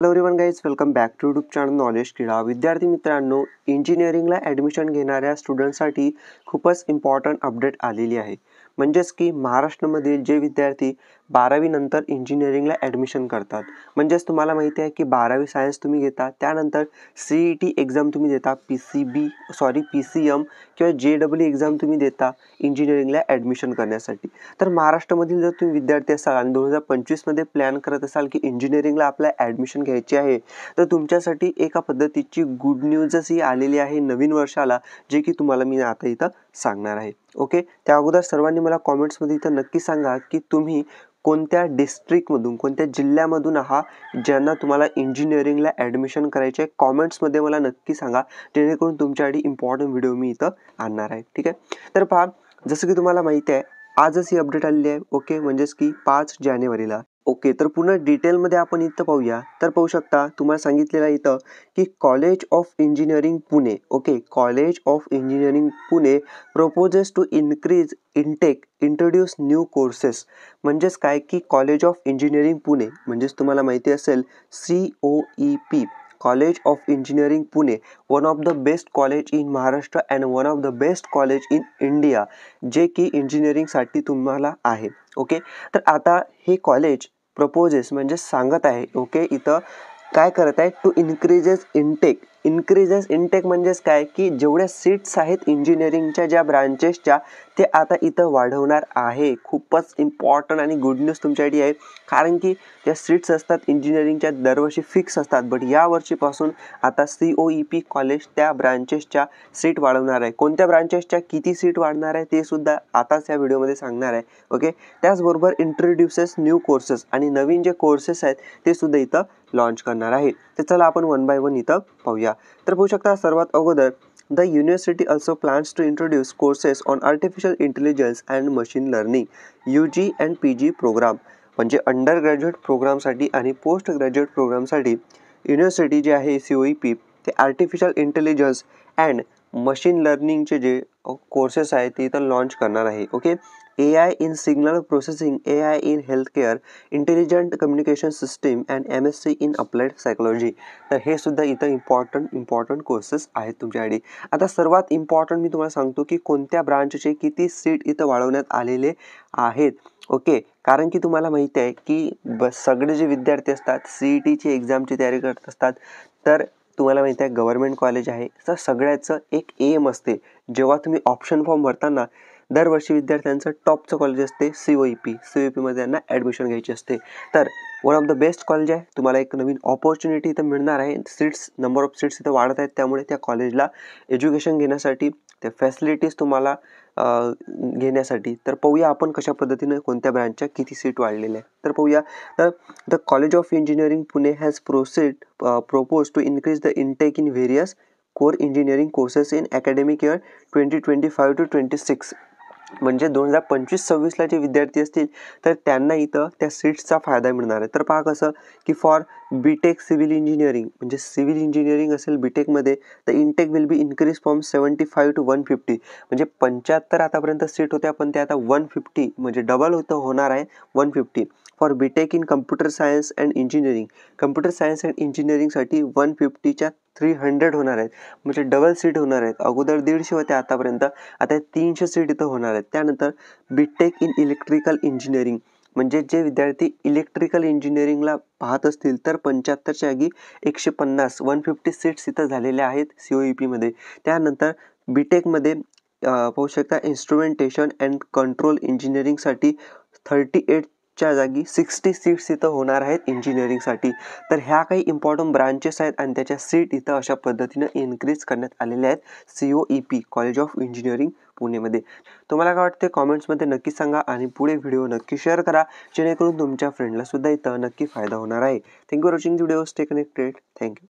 Hello everyone guys, welcome back to YouTube channel knowledge Krida. विद्यार्थी मित्रांनो, इंजिनिअरिंगला admission घेणाऱ्या स्टुडंटसाठी खूपच इम्पॉर्टंट अपडेट आलेली आहे. म्हणजेच की महाराष्ट्रामधील जे विद्यार्थी 12वी नंतर इंजिनिअरिंगला ॲडमिशन करतात, म्हणजेच तुम्हाला माहिती आहे की 12वी सायन्स तुम्ही घेता, त्यानंतर CET एक्झाम तुम्ही देता, PCM किंवा JEE एक्झाम तुम्ही देता इंजिनिअरिंगला ॲडमिशन करण्यासाठी. तर महाराष्ट्रामधील जर तुम्ही विद्यार्थी असाल आणि 2025 मध्ये प्लॅन करत असाल की इंजिनिअरिंगला आपल्या ॲडमिशन घ्यायची आहे, तर तुमच्यासाठी एका पद्धतीची गुड न्यूजच ही आलेली आहे नवीन वर्षाला, जे की तुम्हाला मी आता इथं सांगणार आहे. ओके, त्या अगोदर सर्वांनी मला कॉमेंट्समध्ये इथं नक्की सांगा की तुम्ही कोणत्या डिस्ट्रिक्टमधून, कोणत्या जिल्ह्यामधून आहात ज्यांना तुम्हाला इंजिनिअरिंगला ॲडमिशन करायचे आहे. कॉमेंट्समध्ये मला नक्की सांगा, जेणेकरून तुमच्यासाठी इम्पॉर्टंट व्हिडिओ मी इथं आणणार आहे. ठीक आहे, तर पहा, जसं की तुम्हाला माहिती आहे आजच ही अपडेट आलेली आहे. ओके, म्हणजेच की 5 जानेवारीला. ओके, तर पुन्हा डिटेलमध्ये आपण इथं पाहूया. तर पाहू शकता, तुम्हाला सांगितलेलं आहे इथं की college of engineering Pune. Okay, college of engineering Pune proposes to increase intake, introduce new courses. म्हणजेच काय की कॉलेज ऑफ इंजिनिअरिंग पुणे, म्हणजेच तुम्हाला माहिती असेल COEP, college of engineering Pune, one of the best college in Maharashtra and one of the best college in India, जे की इंजिनिअरिंगसाठी तुम्हाला आहे. ओके, तर आता हे कॉलेज प्रपोजेस म्हणजे सांगत आहे, ओके, इथं काय करत आहे, to increases intake. Increases intake म्हणजेच काय की जेवढ्या सीट्स आहेत इंजिनिअरिंगच्या ज्या ब्रांचेसच्या, ते आता इथं वाढवणार आहे. खूपच इम्पॉर्टंट आणि गुड न्यूज तुमच्यासाठी आहे, कारण की ज्या सीट्स असतात इंजिनिअरिंगच्या दरवर्षी फिक्स असतात, बट या वर्षीपासून आता COEP कॉलेज त्या ब्रांचेसच्या सीट वाढवणार आहे. कोणत्या ब्रांचेसच्या किती सीट वाढणार आहे ते सुद्धा आताच या व्हिडिओमध्ये सांगणार आहे. ओके, त्याचबरोबर इंट्रोड्युसेस न्यू कोर्सेस, आणि नवीन जे कोर्सेस आहेत ते सुद्धा इथं लॉन्च करणार आहे. तर चला आपण वन बाय वन इथं पाहूया. तर पाहू शकता, सर्वात अगोदर the university also plans to introduce courses on artificial intelligence and machine learning UG and PG programme. म्हणजे अंडर ग्रॅज्युएट प्रोग्रामसाठी आणि पोस्ट ग्रॅज्युएट प्रोग्रामसाठी युनिव्हर्सिटी जे आहे COEP, ते आर्टिफिशियल इंटेलिजन्स अँड मशीन लर्निंगचे जे कोर्सेस आहेत ते इथं लॉन्च करणार आहे. Okay, AI in signal processing, AI in health care, intelligent communication system and MSc in applied psychology. तर हे सुद्धा इथं इम्पॉर्टंट कोर्सेस आहेत तुमच्यासाठी. आता सर्वात इम्पॉर्टंट मी तुम्हाला सांगतो की कोणत्या ब्रांचचे किती सीट इथं वाढवण्यात आलेले आहेत. ओके, कारण की तुम्हाला माहिती आहे की सगळे जे विद्यार्थी असतात CETची एक्झामची तयारी करत असतात, तर तुम्हाला माहिती आहे गव्हर्नमेंट कॉलेज आहे, तर सगळ्याचं एक एम असते. जेव्हा तुम्ही ऑप्शन फॉर्म भरताना दरवर्षी विद्यार्थ्यांचं टॉपचं कॉलेज असते COEP मध्ये त्यांना ॲडमिशन घ्यायची असते. तर one of the best college आहे, तुम्हाला एक नवीन ऑपॉर्च्युनिटी इथं मिळणार आहे. नंबर ऑफ सीट्स इथं वाढत आहेत, त्यामुळे त्या कॉलेजला एज्युकेशन घेण्यासाठी, त्या फॅसिलिटीज तुम्हाला घेण्यासाठी. तर पाहूया आपण कशा पद्धतीने कोणत्या ब्रँचच्या किती सीट वाढलेल्या आहेत. तर पाहूया, तर the college of engineering Pune has proposed to increase the intake in various core engineering courses in academic year 2025 to 26. म्हणजे 2025-26ला जे विद्यार्थी असतील तर त्यांना इथं त्या सीट्सचा फायदा मिळणार आहे. तर पहा कसं की फॉर BTech सिव्हिल इंजिनिअरिंग, म्हणजे सिव्हिल इंजिनिअरिंग असेल BTechमध्ये, तर intake will be increase from 75 to 150. म्हणजे 75 आतापर्यंत सीट होत्या, पण ते आता 150 म्हणजे डबल होणार आहे, 150. For BTech in computer science and engineering, computer science and इंजिनिअरिंगसाठी 150च्या 300 होणार आहेत, म्हणजे डबल सीट होणार आहेत. अगोदर 150 होत्या आतापर्यंत, आता 300 सीट इथं होणार आहेत. त्यानंतर BTech इन इलेक्ट्रिकल इंजिनिअरिंग, म्हणजे जे विद्यार्थी इलेक्ट्रिकल इंजिनिअरिंगला पाहत असतील तर 75च्या जागी 150 150 सीट्स इथं झालेल्या आहेत COEPमध्ये. त्यानंतर BTechमध्ये पाहू शकता इन्स्ट्रुमेंटेशन अँड कंट्रोल इंजिनिअरिंगसाठी 38च्या जागी 60 सीट्स इथं होणार आहेत इंजिनिअरिंगसाठी. तर ह्या काही इम्पॉर्टंट ब्रांचेस आहेत आणि त्याच्या सीट इथं अशा पद्धतीनं इन्क्रीज करण्यात आलेल्या आहेत COEP, कॉलेज ऑफ इंजिनिअरिंग पुणेमध्ये. तुम्हाला काय वाटते कॉमेंट्समध्ये नक्की सांगा, आणि पुढे व्हिडिओ नक्की शेअर करा, जेणेकरून तुमच्या फ्रेंडला सुद्धा इथं नक्की फायदा होणार आहे. Thank you for watching video. Stay connected. Thank you.